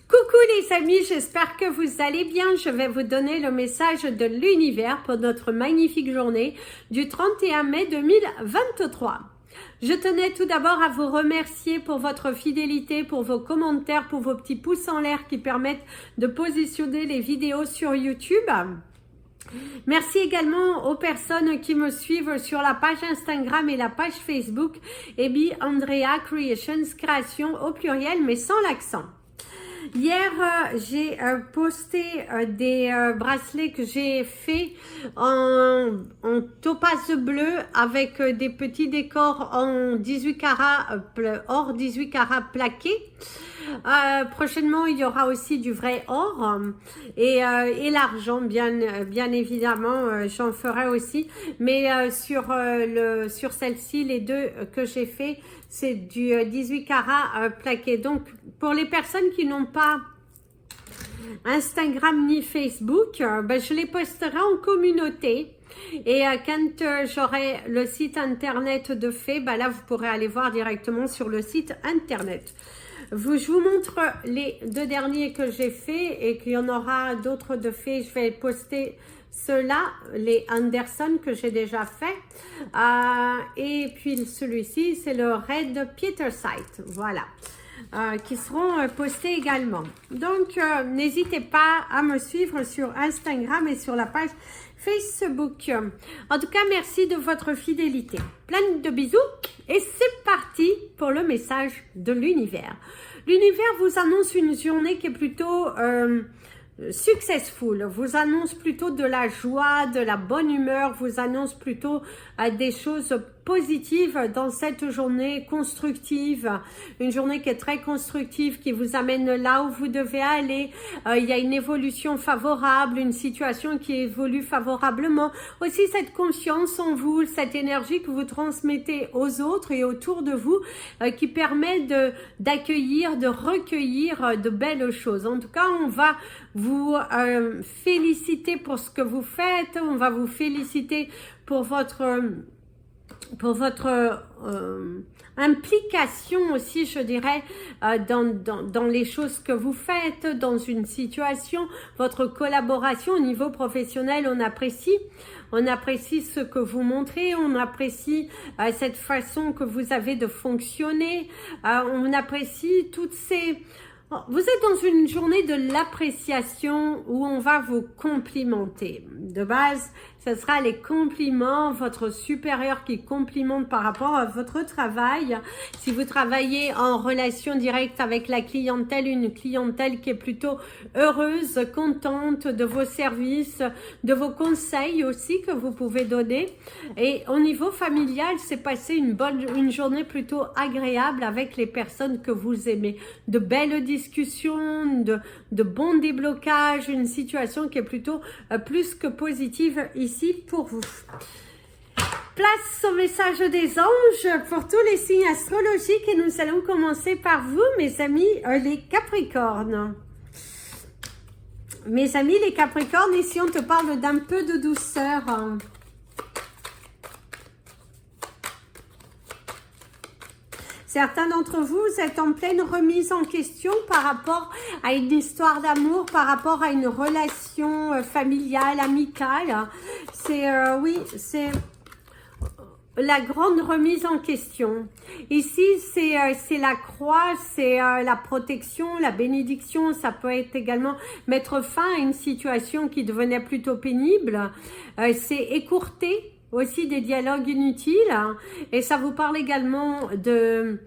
Coucou les amis, j'espère que vous allez bien. Je vais vous donner le message de l'univers pour notre magnifique journée du 31 mai 2023. Je tenais tout d'abord à vous remercier pour votre fidélité, pour vos commentaires, pour vos petits pouces en l'air qui permettent de positionner les vidéos sur YouTube. Merci également aux personnes qui me suivent sur la page Instagram et la page Facebook Ebi Andrea Creations, création au pluriel mais sans l'accent. Hier, j'ai posté des bracelets que j'ai fait en topaze bleu avec des petits décors en 18 carats, or 18 carats plaqué. Prochainement, il y aura aussi du vrai or et l'argent, bien évidemment, j'en ferai aussi. Mais sur celle-ci, les deux que j'ai fait, c'est du 18 carats plaqué. Donc, pour les personnes qui n'ont pas Instagram ni Facebook, je les posterai en communauté. Et quand j'aurai le site internet de fait, là, vous pourrez aller voir directement sur le site internet. Je vous montre les deux derniers que j'ai fait et qu'il y en aura d'autres de faits. Je vais poster ceux-là, les Anderson que j'ai déjà fait. Et puis celui-ci, c'est le Red Petersite. Voilà. Qui seront postés également. Donc, n'hésitez pas à me suivre sur Instagram et sur la page Facebook. En tout cas, merci de votre fidélité. Plein de bisous et c'est parti pour le message de l'univers. L'univers vous annonce une journée qui est plutôt successful, vous annonce plutôt de la joie, de la bonne humeur, vous annonce plutôt des choses positives dans cette journée constructive, une journée qui est très constructive, qui vous amène là où vous devez aller. Il y a une évolution favorable, une situation qui évolue favorablement. Aussi cette confiance en vous, cette énergie que vous transmettez aux autres et autour de vous, qui permet d'accueillir, de recueillir de belles choses. En tout cas, on va vous féliciter pour ce que vous faites, on va vous féliciter pour votre implication aussi, je dirais, dans les choses que vous faites, dans une situation, votre collaboration au niveau professionnel, on apprécie ce que vous montrez, on apprécie cette façon que vous avez de fonctionner, on apprécie toutes ces... Vous êtes dans une journée de l'appréciation où on va vous complimenter. De base, ce sera les compliments, votre supérieur qui complimente par rapport à votre travail. Si vous travaillez en relation directe avec la clientèle, une clientèle qui est plutôt heureuse, contente de vos services, de vos conseils aussi que vous pouvez donner. Et au niveau familial, c'est passé une journée plutôt agréable avec les personnes que vous aimez. De belles discussions, de bons déblocages, une situation qui est plutôt plus que positive ici pour vous. Place au message des anges pour tous les signes astrologiques et nous allons commencer par vous, mes amis les Capricornes. Mes amis les Capricornes, ici on te parle d'un peu de douceur. Certains d'entre vous êtes en pleine remise en question par rapport à une histoire d'amour, par rapport à une relation familiale, amicale. C'est la grande remise en question. Ici, c'est la croix, c'est la protection, la bénédiction. Ça peut être également mettre fin à une situation qui devenait plutôt pénible. C'est écourter aussi des dialogues inutiles, hein, et ça vous parle également de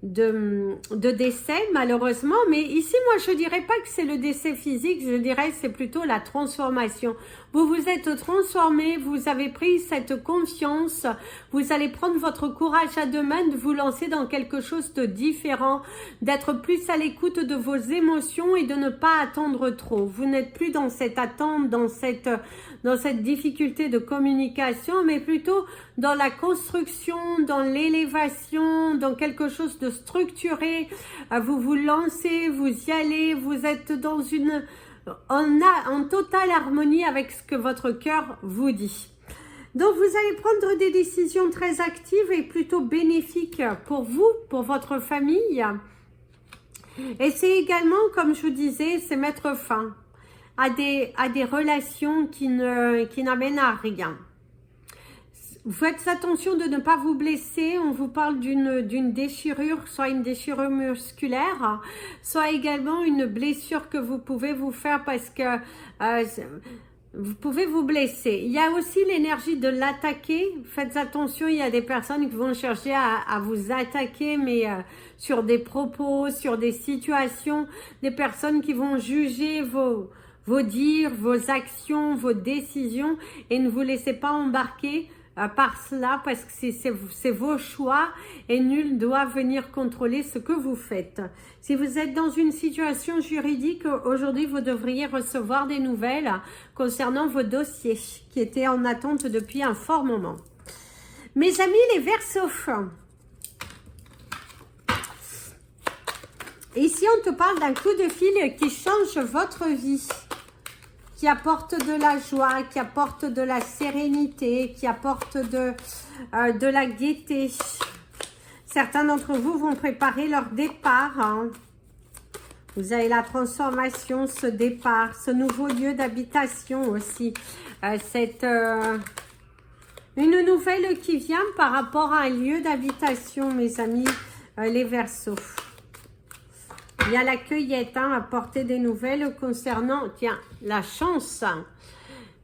décès malheureusement, mais ici moi je dirais pas que c'est le décès physique, je dirais c'est plutôt la transformation. Vous vous êtes transformé, vous avez pris cette confiance, vous allez prendre votre courage à deux mains de vous lancer dans quelque chose de différent, d'être plus à l'écoute de vos émotions et de ne pas attendre trop. Vous n'êtes plus dans cette attente, dans cette difficulté de communication, mais plutôt dans la construction, dans l'élévation, dans quelque chose de structuré. Vous vous lancez, vous y allez, vous êtes dans en totale harmonie avec ce que votre cœur vous dit. Donc vous allez prendre des décisions très actives et plutôt bénéfiques pour vous, pour votre famille. Et c'est également, comme je vous disais, c'est mettre fin à des relations qui n'amènent à rien. Faites attention de ne pas vous blesser. On vous parle d'une déchirure, soit une déchirure musculaire, soit également une blessure que vous pouvez vous faire parce que vous pouvez vous blesser. Il y a aussi l'énergie de l'attaquer. Faites attention, il y a des personnes qui vont chercher à vous attaquer, mais sur des propos, sur des situations, des personnes qui vont juger vos dires, vos actions, vos décisions, et ne vous laissez pas embarquer par cela, parce que c'est vos choix et nul doit venir contrôler ce que vous faites. Si vous êtes dans une situation juridique, aujourd'hui vous devriez recevoir des nouvelles concernant vos dossiers qui étaient en attente depuis un fort moment. Mes amis les Verseaux, ici on te parle d'un coup de fil qui change votre vie, qui apporte de la joie, qui apporte de la sérénité, qui apporte de la gaieté. Certains d'entre vous vont préparer leur départ. Hein. Vous avez la transformation, ce départ, ce nouveau lieu d'habitation aussi. Une nouvelle qui vient par rapport à un lieu d'habitation, mes amis, les Verseaux. Il y a la cueillette, hein, apporter des nouvelles concernant, tiens, la chance,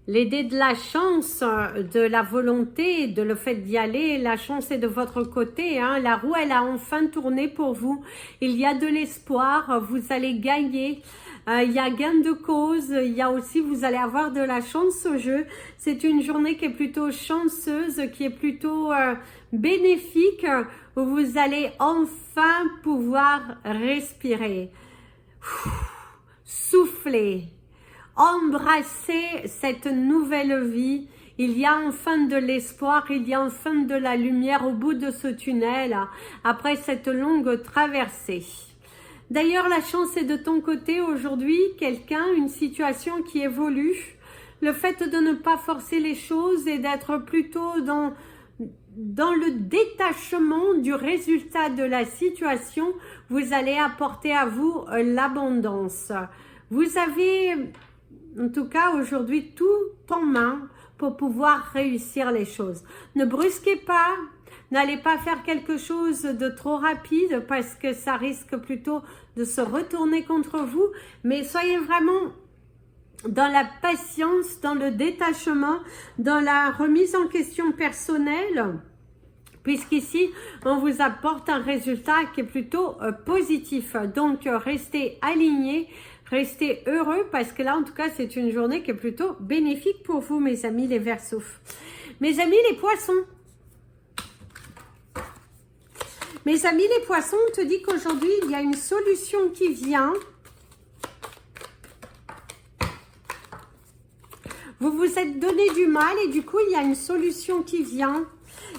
l'aider de la chance, de la volonté, de le fait d'y aller. La chance est de votre côté, hein. La roue, elle a enfin tourné pour vous. Il y a de l'espoir, vous allez gagner. Il y a gain de cause, il y a aussi, vous allez avoir de la chance au jeu. C'est une journée qui est plutôt chanceuse, qui est plutôt bénéfique, où vous allez enfin pouvoir respirer, souffler, embrasser cette nouvelle vie. Il y a enfin de l'espoir, il y a enfin de la lumière au bout de ce tunnel, après cette longue traversée. D'ailleurs, la chance est de ton côté aujourd'hui, quelqu'un, une situation qui évolue. Le fait de ne pas forcer les choses et d'être plutôt dans le détachement du résultat de la situation, vous allez apporter à vous l'abondance. Vous avez, en tout cas aujourd'hui, tout en main pour pouvoir réussir les choses. Ne brusquez pas. N'allez pas faire quelque chose de trop rapide parce que ça risque plutôt de se retourner contre vous. Mais soyez vraiment dans la patience, dans le détachement, dans la remise en question personnelle. Puisqu'ici, on vous apporte un résultat qui est plutôt positif. Donc, restez alignés, restez heureux parce que là, en tout cas, c'est une journée qui est plutôt bénéfique pour vous, mes amis les Verseaux. Mes amis les Poissons. Mes amis les Poissons, on te dit qu'aujourd'hui, il y a une solution qui vient. Vous vous êtes donné du mal et du coup, il y a une solution qui vient.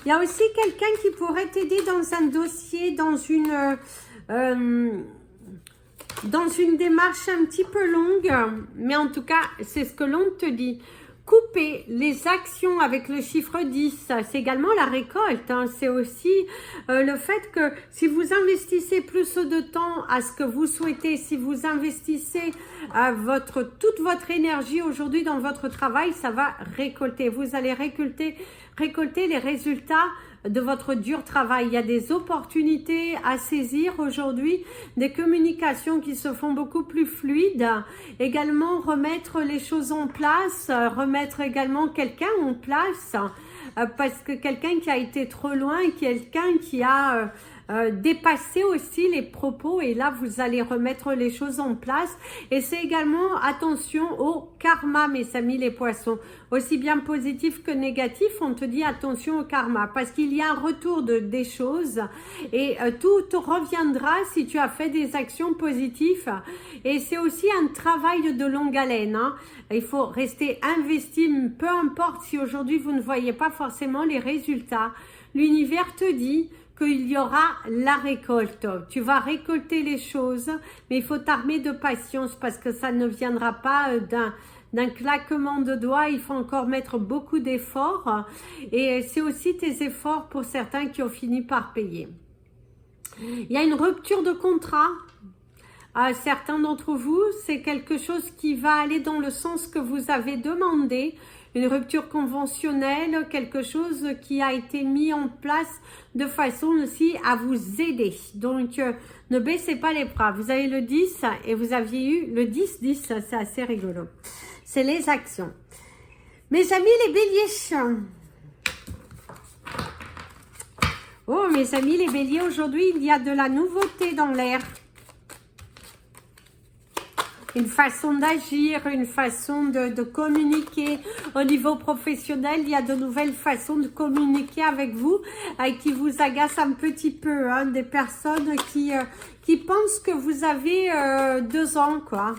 Il y a aussi quelqu'un qui pourrait t'aider dans un dossier, dans une démarche un petit peu longue. Mais en tout cas, c'est ce que l'on te dit. Couper les actions avec le chiffre 10, c'est également la récolte. Hein. C'est aussi le fait que si vous investissez plus de temps à ce que vous souhaitez, si vous investissez toute votre énergie aujourd'hui dans votre travail, ça va récolter. Vous allez récolter les résultats de votre dur travail. Il y a des opportunités à saisir aujourd'hui, des communications qui se font beaucoup plus fluides. Également, remettre les choses en place, remettre également quelqu'un en place, parce que quelqu'un qui a été trop loin, quelqu'un qui a dépasser aussi les propos et là vous allez remettre les choses en place. Et c'est également attention au karma, mes amis les Poissons, aussi bien positif que négatif. On te dit attention au karma parce qu'il y a un retour des choses et tout te reviendra si tu as fait des actions positives. Et c'est aussi un travail de longue haleine, hein. Il faut rester investi, peu importe si aujourd'hui vous ne voyez pas forcément les résultats. L'univers te dit qu'il y aura la récolte. Tu vas récolter les choses, mais il faut t'armer de patience parce que ça ne viendra pas d'un claquement de doigts. Il faut encore mettre beaucoup d'efforts et c'est aussi tes efforts pour certains qui ont fini par payer. Il y a une rupture de contrat. certains d'entre vous, c'est quelque chose qui va aller dans le sens que vous avez demandé, une rupture conventionnelle, quelque chose qui a été mis en place de façon aussi à vous aider. Donc, ne baissez pas les bras. Vous avez le 10 et vous aviez eu le 10-10, c'est assez rigolo. C'est les actions. Mes amis les béliers. Oh, mes amis les béliers, aujourd'hui, il y a de la nouveauté dans l'air. Une façon d'agir, une façon de communiquer. Au niveau professionnel, il y a de nouvelles façons de communiquer avec vous qui vous agacent un petit peu. Hein, des personnes qui pensent que vous avez 2 ans, quoi.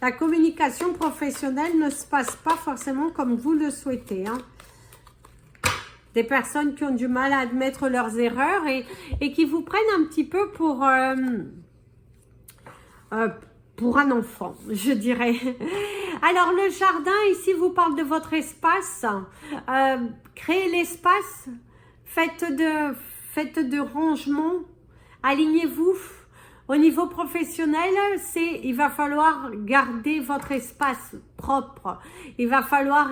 La communication professionnelle ne se passe pas forcément comme vous le souhaitez. Hein. Des personnes qui ont du mal à admettre leurs erreurs et qui vous prennent un petit peu pour un enfant, je dirais. Alors, le jardin, ici, vous parle de votre espace. Créez l'espace. Faites de rangement. Alignez-vous. Au niveau professionnel, il va falloir garder votre espace propre. Il va falloir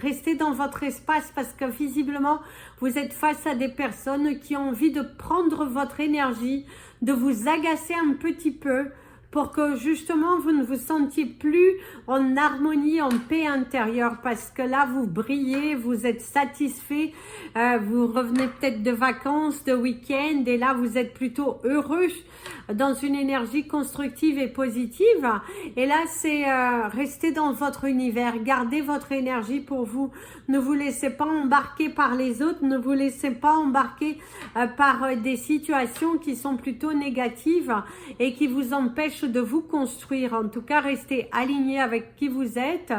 rester dans votre espace parce que visiblement, vous êtes face à des personnes qui ont envie de prendre votre énergie, de vous agacer un petit peu pour que justement vous ne vous sentiez plus en harmonie, en paix intérieure, parce que là vous brillez, vous êtes satisfait, vous revenez peut-être de vacances, de week-end, et là vous êtes plutôt heureux, dans une énergie constructive et positive, et là c'est rester dans votre univers, gardez votre énergie pour vous, ne vous laissez pas embarquer par les autres, ne vous laissez pas embarquer par des situations qui sont plutôt négatives et qui vous empêchent de vous construire. En tout cas, restez aligné avec qui vous êtes,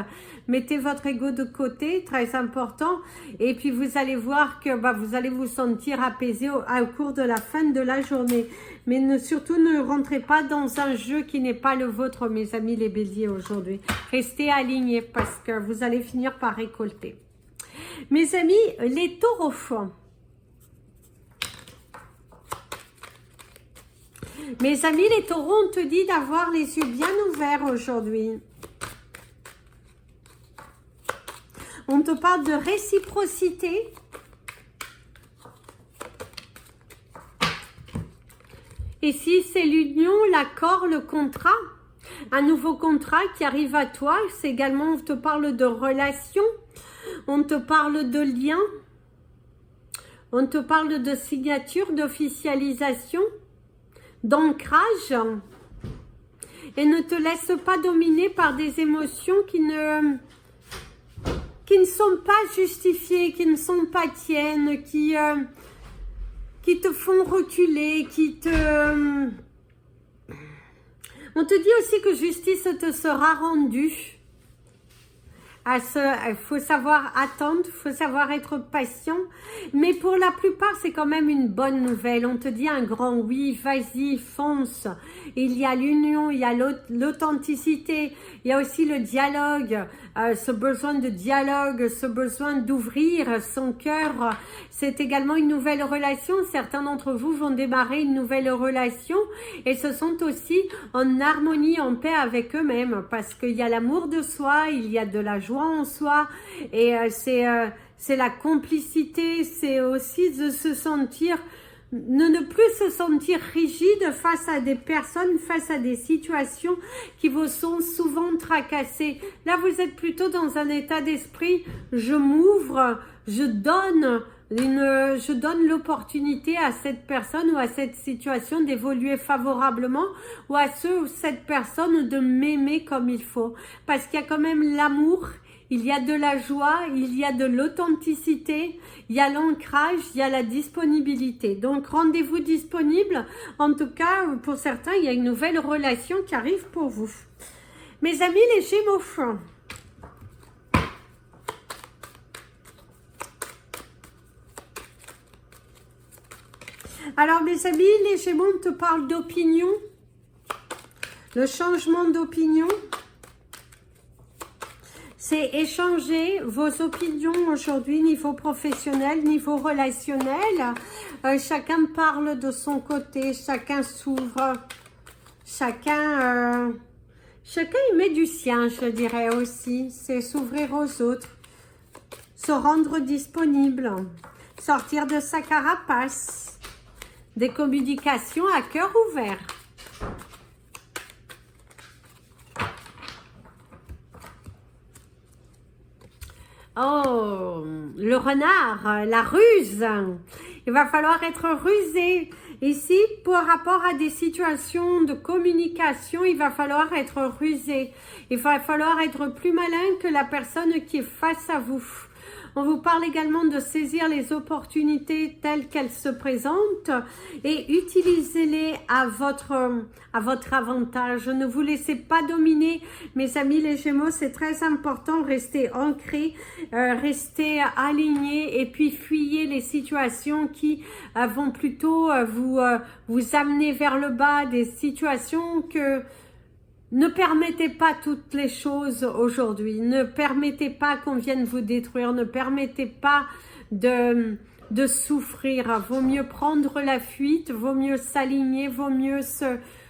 mettez votre ego de côté, très important, et puis vous allez voir que vous allez vous sentir apaisé au cours de la fin de la journée. Mais surtout ne rentrez pas dans un jeu qui n'est pas le vôtre, mes amis les béliers, aujourd'hui. Restez alignés parce que vous allez finir par récolter. Mes amis les taureaux, mes amis les taureaux, on te dit d'avoir les yeux bien ouverts aujourd'hui. On te parle de réciprocité. Et si c'est l'union, l'accord, le contrat, un nouveau contrat qui arrive à toi, c'est également, on te parle de relation, on te parle de lien, on te parle de signature, d'officialisation, d'ancrage, et ne te laisse pas dominer par des émotions qui ne sont pas justifiées, qui ne sont pas tiennes, qui te font reculer, On te dit aussi que justice te sera rendue. Il faut savoir attendre, il faut savoir être patient. Mais pour la plupart, c'est quand même une bonne nouvelle. On te dit un grand oui, vas-y, fonce. Il y a l'union, il y a l'authenticité, il y a aussi le dialogue, ce besoin de dialogue, ce besoin d'ouvrir son cœur. C'est également une nouvelle relation. Certains d'entre vous vont démarrer une nouvelle relation et se sont aussi en harmonie, en paix avec eux-mêmes parce qu'il y a l'amour de soi, il y a de la joie en soi et c'est la complicité, c'est aussi de se sentir, ne plus se sentir rigide face à des personnes, face à des situations qui vous sont souvent tracassées. Là, vous êtes plutôt dans un état d'esprit, je m'ouvre, je donne l'opportunité à cette personne ou à cette situation d'évoluer favorablement ou à cette personne de m'aimer comme il faut. Parce qu'il y a quand même l'amour, il y a de la joie, il y a de l'authenticité, il y a l'ancrage, il y a la disponibilité. Donc, rendez-vous disponible. En tout cas, pour certains, il y a une nouvelle relation qui arrive pour vous. Mes amis les Gémeaux. Alors, mes amis, les Gémeaux, on te parle d'opinion, le changement d'opinion. C'est échanger vos opinions aujourd'hui, niveau professionnel, niveau relationnel. Chacun parle de son côté, chacun s'ouvre, Chacun y met du sien, je dirais aussi. C'est s'ouvrir aux autres, se rendre disponible, sortir de sa carapace, des communications à cœur ouvert. Oh, le renard, la ruse. Il va falloir être rusé. Ici, par rapport à des situations de communication, il va falloir être rusé. Il va falloir être plus malin que la personne qui est face à vous. On vous parle également de saisir les opportunités telles qu'elles se présentent et utilisez-les à votre avantage. Ne vous laissez pas dominer, mes amis les Gémeaux, c'est très important. Restez ancrés, restez alignés et puis fuyez les situations qui vont plutôt vous amener vers le bas, des situations que... Ne permettez pas toutes les choses aujourd'hui. Ne permettez pas qu'on vienne vous détruire. Ne permettez pas de souffrir. Vaut mieux prendre la fuite, vaut mieux s'aligner, vaut mieux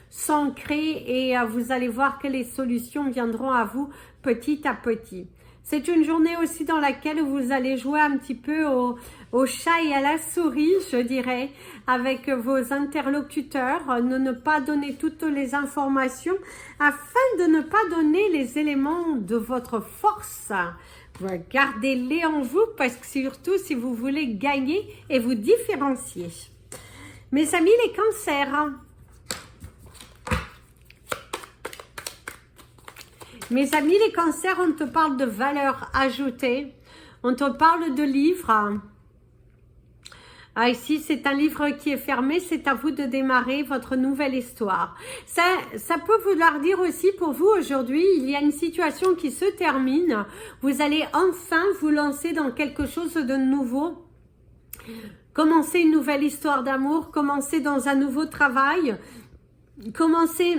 s'ancrer et vous allez voir que les solutions viendront à vous petit à petit. C'est une journée aussi dans laquelle vous allez jouer un petit peu au chat et à la souris, je dirais, avec vos interlocuteurs. Ne pas donner toutes les informations afin de ne pas donner les éléments de votre force. Gardez-les en vous parce que surtout si vous voulez gagner et vous différencier. Mes amis les cancers, mes amis les cancers, on te parle de valeur ajoutée, on te parle de livres. Ah, ici, c'est un livre qui est fermé, c'est à vous de démarrer votre nouvelle histoire. Ça peut vouloir dire aussi pour vous aujourd'hui, il y a une situation qui se termine, vous allez enfin vous lancer dans quelque chose de nouveau. Commencer une nouvelle histoire d'amour, commencer dans un nouveau travail, commencer...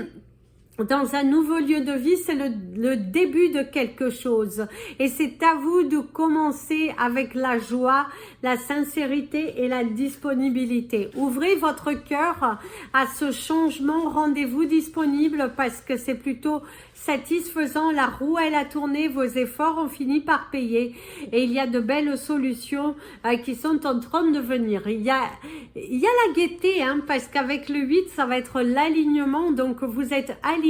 dans un nouveau lieu de vie, c'est le début de quelque chose. Et c'est à vous de commencer avec la joie, la sincérité et la disponibilité. Ouvrez votre cœur à ce changement, rendez-vous disponible parce que c'est plutôt satisfaisant. La roue, elle a tourné, vos efforts ont fini par payer. Et il y a de belles solutions qui sont en train de venir. Il y a la gaieté, hein, parce qu'avec le 8, ça va être l'alignement. Donc, vous êtes aligné.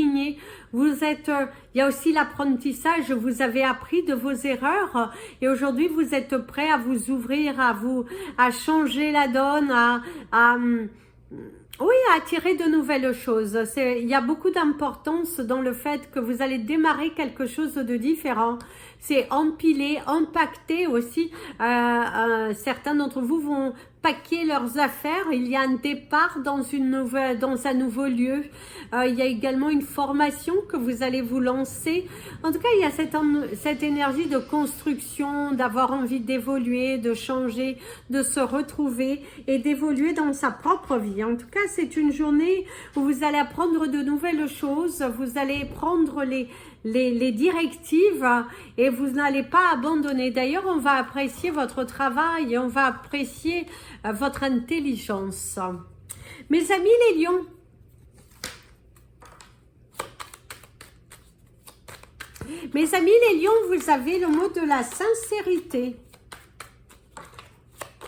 Vous êtes, il y a aussi l'apprentissage. Vous avez appris de vos erreurs. Et aujourd'hui, vous êtes prêt à vous ouvrir, à changer la donne, oui, à attirer de nouvelles choses. Il y a beaucoup d'importance dans le fait que vous allez démarrer quelque chose de différent. C'est empiler, impacter aussi. Certains d'entre vous vont paquer leurs affaires. Il y a un départ dans un nouveau lieu. Il y a également une formation que vous allez vous lancer. En tout cas, il y a cette énergie de construction, d'avoir envie d'évoluer, de changer, de se retrouver et d'évoluer dans sa propre vie. En tout cas, c'est une journée où vous allez apprendre de nouvelles choses. Vous allez prendre les directives et vous n'allez pas abandonner. D'ailleurs, on va apprécier votre travail et on va apprécier votre intelligence. Mes amis les lions, mes amis les lions, vous avez le mot de la sincérité.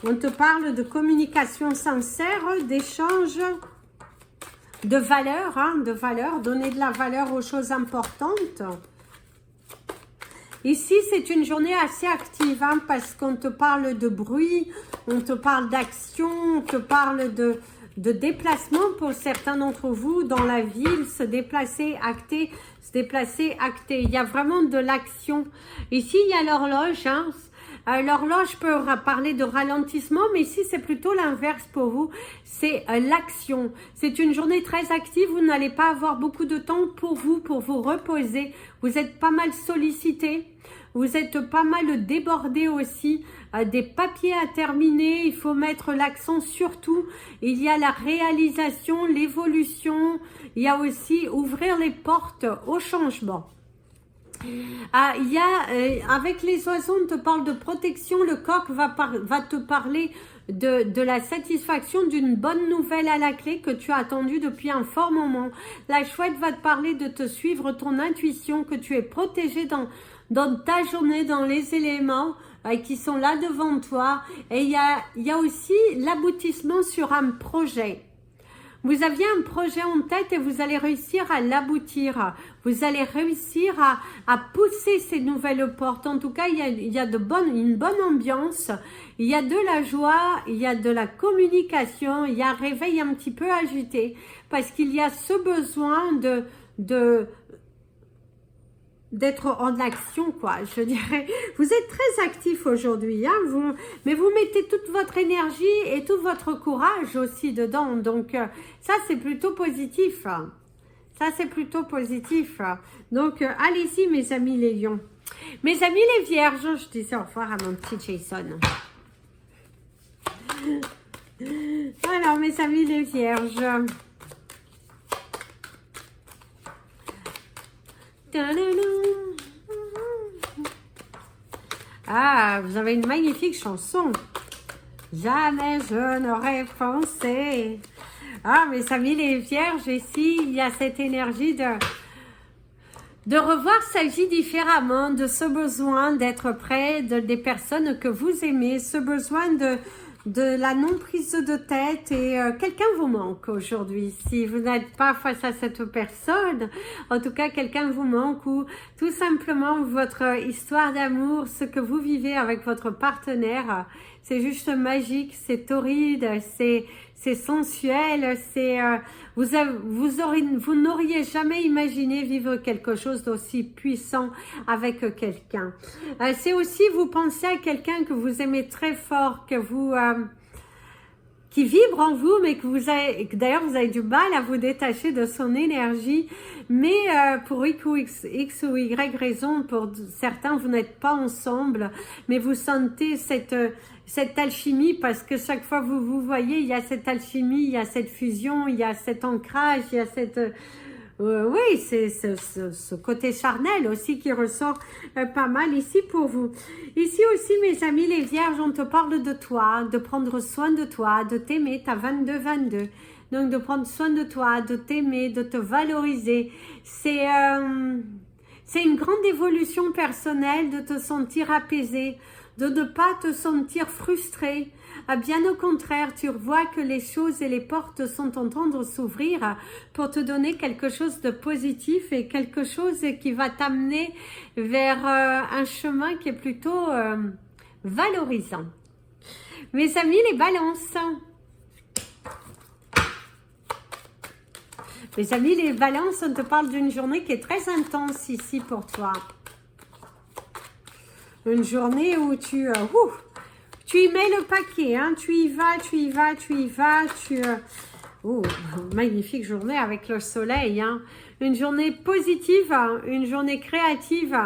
On te parle de communication sincère, d'échange, de valeur, hein, de valeur, donner de la valeur aux choses importantes. Ici, c'est une journée assez active, hein, parce qu'on te parle de bruit, on te parle d'action, on te parle de déplacement pour certains d'entre vous dans la ville, se déplacer, acter, se déplacer, acter. Il y a vraiment de l'action. Ici, il y a l'horloge, hein. L'horloge peut parler de ralentissement, mais ici c'est plutôt l'inverse pour vous, c'est l'action. C'est une journée très active, vous n'allez pas avoir beaucoup de temps pour vous reposer. Vous êtes pas mal sollicité, vous êtes pas mal débordé aussi, des papiers à terminer, il faut mettre l'accent surtout. Il y a la réalisation, l'évolution, il y a aussi ouvrir les portes au changement. Avec les oiseaux, on te parle de protection, le coq va te parler de la satisfaction d'une bonne nouvelle à la clé que tu as attendue depuis un fort moment. La chouette va te parler de te suivre ton intuition, que tu es protégé dans ta journée, dans les éléments qui sont là devant toi. Et il y a aussi l'aboutissement sur un projet. Vous aviez un projet en tête et vous allez réussir à l'aboutir. Vous allez réussir à pousser ces nouvelles portes. En tout cas, il y a une bonne ambiance. Il y a de la joie, il y a de la communication, il y a un réveil un petit peu agité. Parce qu'il y a ce besoin d'être en action, quoi, je dirais. Vous êtes très actif aujourd'hui, hein, mais vous mettez toute votre énergie et tout votre courage aussi dedans, donc ça c'est plutôt positif, ça c'est plutôt positif, donc allez-y mes amis les lions. Mes amis les vierges, je disais au revoir à mon petit Jason. Alors mes amis les vierges, ah, vous avez une magnifique chanson. Jamais je n'aurais pensé. Ah, mes amis les vierges, ici, il y a cette énergie de revoir sa vie différemment, de ce besoin d'être près des personnes que vous aimez, ce besoin de la non-prise de tête et quelqu'un vous manque aujourd'hui. Si vous n'êtes pas face à cette personne, en tout cas quelqu'un vous manque ou tout simplement votre histoire d'amour, ce que vous vivez avec votre partenaire, c'est juste magique, c'est torride, c'est sensuel, c'est vous n'auriez jamais imaginé vivre quelque chose d'aussi puissant avec quelqu'un. C'est aussi vous pensez à quelqu'un que vous aimez très fort, que vous qui vibre en vous, mais que d'ailleurs vous avez du mal à vous détacher de son énergie, mais pour X ou Y raison, pour certains vous n'êtes pas ensemble, mais vous sentez cette alchimie, parce que chaque fois que vous voyez, il y a cette alchimie, il y a cette fusion, il y a cet ancrage, il y a cette oui, c'est ce côté charnel aussi qui ressort pas mal ici pour vous. Ici aussi, mes amis les vierges, on te parle de toi, de prendre soin de toi, de t'aimer, t'as 22. Donc, de prendre soin de toi, de t'aimer, de te valoriser. C'est une grande évolution personnelle de te sentir apaisé, de ne pas te sentir frustré. Bien au contraire, tu vois que les choses et les portes sont en train de s'ouvrir pour te donner quelque chose de positif et quelque chose qui va t'amener vers un chemin qui est plutôt valorisant. Mes amis les balances. Mes amis les balances, on te parle d'une journée qui est très intense ici pour toi. Une journée où tu y mets le paquet, hein, tu y vas, magnifique journée avec le soleil, hein. Une journée positive, une journée créative,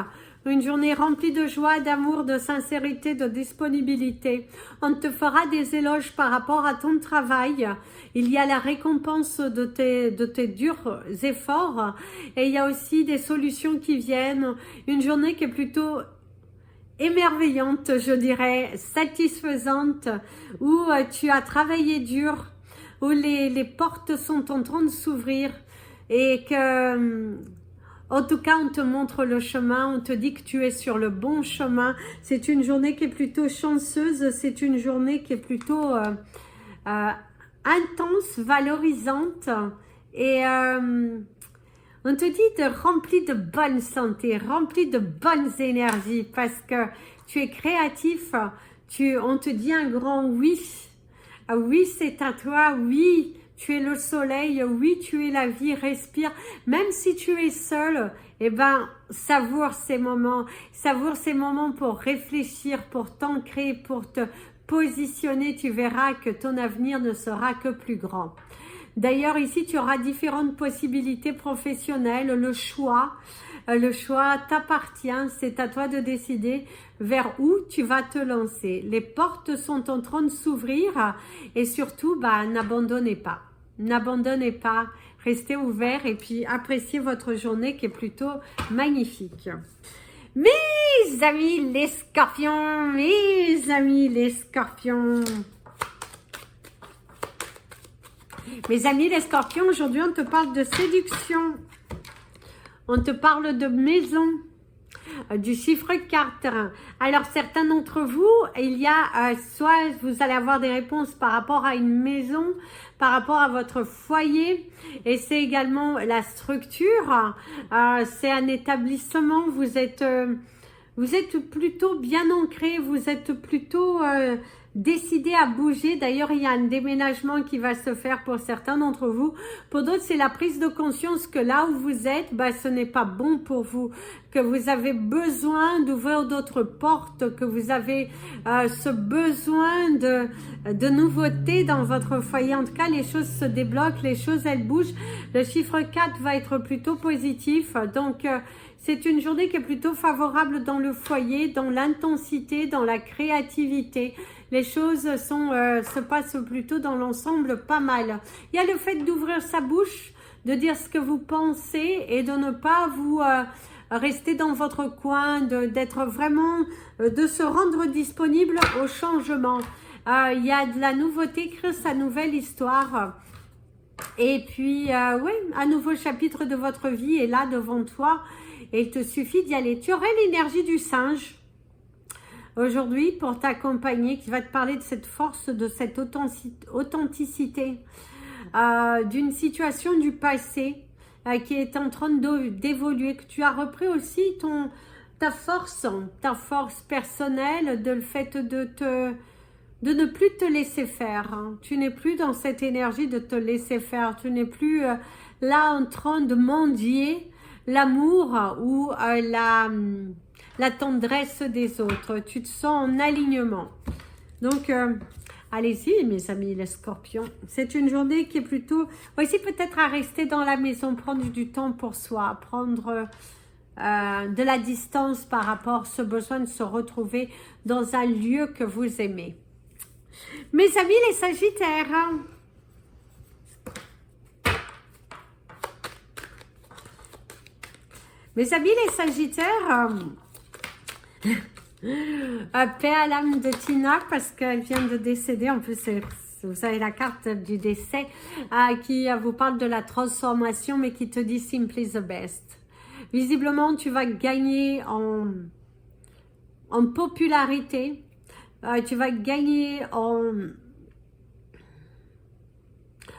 une journée remplie de joie, d'amour, de sincérité, de disponibilité. On te fera des éloges par rapport à ton travail. Il y a la récompense de tes durs efforts et il y a aussi des solutions qui viennent. Une journée qui est plutôt émerveillante, je dirais, satisfaisante, où tu as travaillé dur, où les portes sont en train de s'ouvrir et que, en tout cas, on te montre le chemin, on te dit que tu es sur le bon chemin. C'est une journée qui est plutôt chanceuse, c'est une journée qui est plutôt intense, valorisante et on te dit rempli de bonne santé, rempli de bonnes énergies parce que tu es créatif, on te dit un grand oui. Oui, c'est à toi, oui, tu es le soleil, oui, tu es la vie, respire. Même si tu es seul, eh ben, savoure ces moments pour réfléchir, pour t'ancrer, pour te positionner. Tu verras que ton avenir ne sera que plus grand. D'ailleurs, ici, tu auras différentes possibilités professionnelles. Le choix t'appartient. C'est à toi de décider vers où tu vas te lancer. Les portes sont en train de s'ouvrir et surtout, n'abandonnez pas. N'abandonnez pas. Restez ouverts et puis appréciez votre journée qui est plutôt magnifique. Mes amis les scorpions, Mes amis les scorpions, aujourd'hui on te parle de séduction. On te parle de maison. Du chiffre 4. Alors certains d'entre vous, il y a soit vous allez avoir des réponses par rapport à une maison, par rapport à votre foyer, et c'est également la structure, c'est un établissement, vous êtes plutôt bien ancré, vous êtes plutôt décidé à bouger. D'ailleurs, il y a un déménagement qui va se faire pour certains d'entre vous. Pour d'autres, c'est la prise de conscience que là où vous êtes, ce n'est pas bon pour vous, que vous avez besoin d'ouvrir d'autres portes, que vous avez ce besoin de nouveautés dans votre foyer. En tout cas, les choses se débloquent, les choses, elles bougent. Le chiffre 4 va être plutôt positif. Donc, c'est une journée qui est plutôt favorable dans le foyer, dans l'intensité, dans la créativité. Les choses se passent plutôt dans l'ensemble pas mal. Il y a le fait d'ouvrir sa bouche, de dire ce que vous pensez et de ne pas vous rester dans votre coin, d'être vraiment, de se rendre disponible au changement. Il y a de la nouveauté, écrire sa nouvelle histoire. Et puis, oui, un nouveau chapitre de votre vie est là devant toi. Et il te suffit d'y aller. Tu aurais l'énergie du singe aujourd'hui pour t'accompagner, qui va te parler de cette force, de cette authenticité, d'une situation du passé qui est en train d'évoluer, que tu as repris aussi ta force personnelle, de le fait de ne plus te laisser faire. Tu n'es plus dans cette énergie de te laisser faire. Tu n'es plus là en train de mendier l'amour ou la tendresse des autres. Tu te sens en alignement. Donc, allez-y mes amis les scorpions. C'est une journée qui est plutôt... Voici peut-être à rester dans la maison, prendre du temps pour soi, prendre de la distance par rapport à ce besoin de se retrouver dans un lieu que vous aimez. Mes amis les sagittaires, mes amis les sagittaires, paix à l'âme de Tina parce qu'elle vient de décéder. En plus, vous avez la carte du décès qui vous parle de la transformation mais qui te dit simply the best. Visiblement, tu vas gagner en popularité, tu vas gagner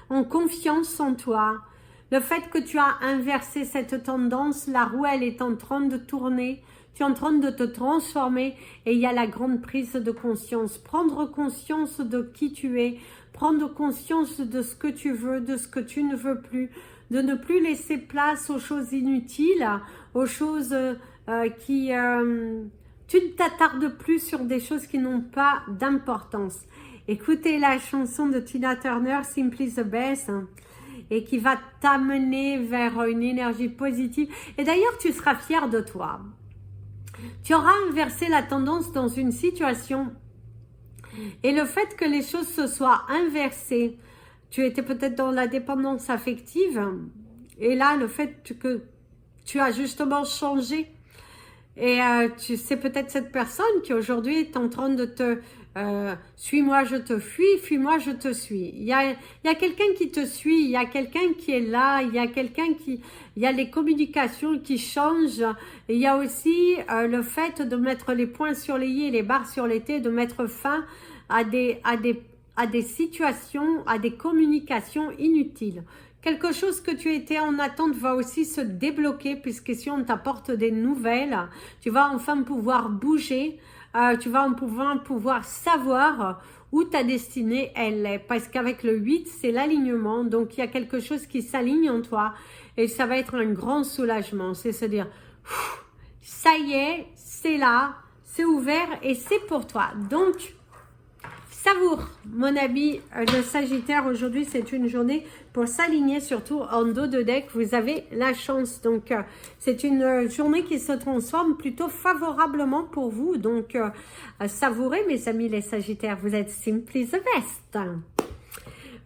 en confiance en toi. Le fait que tu as inversé cette tendance, la roue elle est en train de tourner, tu es en train de te transformer et il y a la grande prise de conscience. Prendre conscience de qui tu es, prendre conscience de ce que tu veux, de ce que tu ne veux plus, de ne plus laisser place aux choses inutiles, aux choses qui... tu ne t'attardes plus sur des choses qui n'ont pas d'importance. Écoutez la chanson de Tina Turner, Simply the Best, et qui va t'amener vers une énergie positive. Et d'ailleurs, tu seras fier de toi. Tu auras inversé la tendance dans une situation. Et le fait que les choses se soient inversées, tu étais peut-être dans la dépendance affective. Et là, le fait que tu as justement changé. Et c'est peut-être cette personne qui aujourd'hui est en train de te... suis-moi, je te fuis, fuis-moi, je te suis. Il y a quelqu'un qui te suit, il y a quelqu'un qui est là, il y a quelqu'un qui... Il y a les communications qui changent. Et il y a aussi le fait de mettre les points sur les i et les barres sur les t, de mettre fin à des situations, à des communications inutiles. Quelque chose que tu étais en attente va aussi se débloquer puisque si on t'apporte des nouvelles, tu vas enfin pouvoir bouger, tu vas enfin pouvoir savoir où ta destinée elle est. Parce qu'avec le 8, c'est l'alignement. Donc, il y a quelque chose qui s'aligne en toi et ça va être un grand soulagement. C'est se dire, ça y est, c'est là, c'est ouvert et c'est pour toi. Donc, savoure, mon ami le Sagittaire. Aujourd'hui, c'est une journée pour s'aligner, surtout en dos de deck. Vous avez la chance. Donc, c'est une journée qui se transforme plutôt favorablement pour vous. Donc, savourez, mes amis les Sagittaires. Vous êtes simply the best.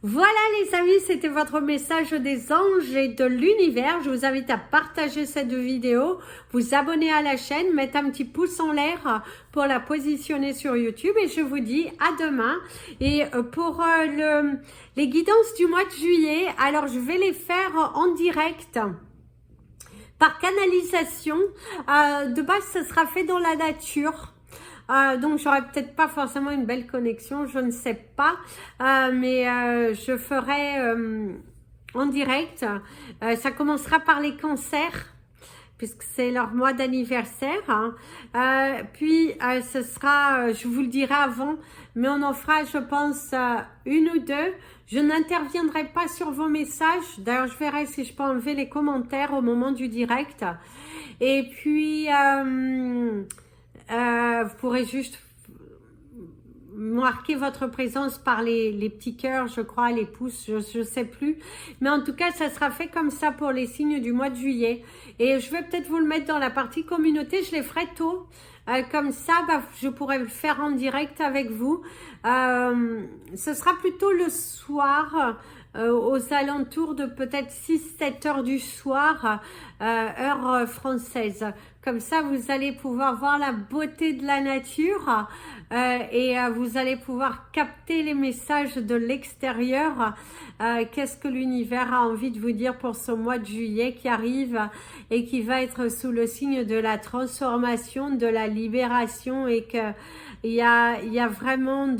Voilà les amis, c'était votre message des anges et de l'univers. Je vous invite à partager cette vidéo, vous abonner à la chaîne, mettre un petit pouce en l'air pour la positionner sur YouTube et je vous dis à demain. Et pour les guidances du mois de juillet, alors je vais les faire en direct. Par canalisation, de base ça sera fait dans la nature. Donc j'aurai peut-être pas forcément une belle connexion, je ne sais pas, mais je ferai en direct. Ça commencera par les cancers, puisque c'est leur mois d'anniversaire. Hein. Puis ce sera, je vous le dirai avant, mais on en fera, je pense, une ou deux. Je n'interviendrai pas sur vos messages. D'ailleurs, je verrai si je peux enlever les commentaires au moment du direct. Et puis, vous pourrez juste marquer votre présence par les petits cœurs, je crois, les pouces, je sais plus. Mais en tout cas, ça sera fait comme ça pour les signes du mois de juillet. Et je vais peut-être vous le mettre dans la partie communauté, je les ferai tôt. Comme ça, je pourrai le faire en direct avec vous. Ce sera plutôt le soir, aux alentours de peut-être 6-7 heures du soir, heure française. Comme ça, vous allez pouvoir voir la beauté de la nature et vous allez pouvoir capter les messages de l'extérieur. Qu'est-ce que l'univers a envie de vous dire pour ce mois de juillet qui arrive et qui va être sous le signe de la transformation, de la libération et qu'il y a vraiment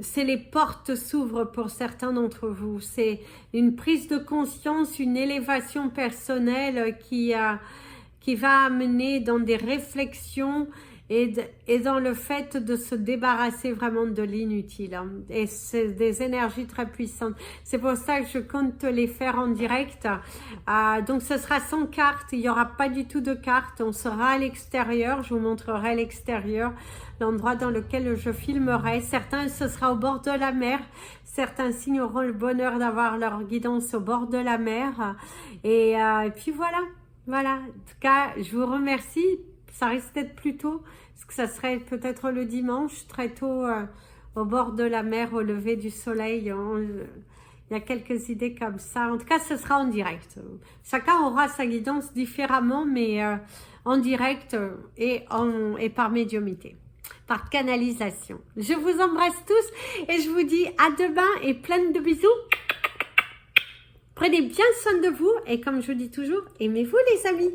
c'est les portes s'ouvrent pour certains d'entre vous. C'est une prise de conscience, une élévation personnelle qui va amener dans des réflexions et dans le fait de se débarrasser vraiment de l'inutile. Hein. Et c'est des énergies très puissantes. C'est pour ça que je compte les faire en direct. Donc ce sera sans carte, il n'y aura pas du tout de carte. On sera à l'extérieur, je vous montrerai l'extérieur, l'endroit dans lequel je filmerai. Certains, ce sera au bord de la mer. Certains signes auront le bonheur d'avoir leur guidance au bord de la mer. Et puis voilà. Voilà, en tout cas, je vous remercie. Ça risque d'être plus tôt, parce que ça serait peut-être le dimanche, très tôt, au bord de la mer, au lever du soleil. Il y a quelques idées comme ça. En tout cas, ce sera en direct. Chacun aura sa guidance différemment, mais en direct et par médiumnité, par canalisation. Je vous embrasse tous et je vous dis à demain et plein de bisous. Prenez bien soin de vous et comme je vous dis toujours, aimez-vous les amis.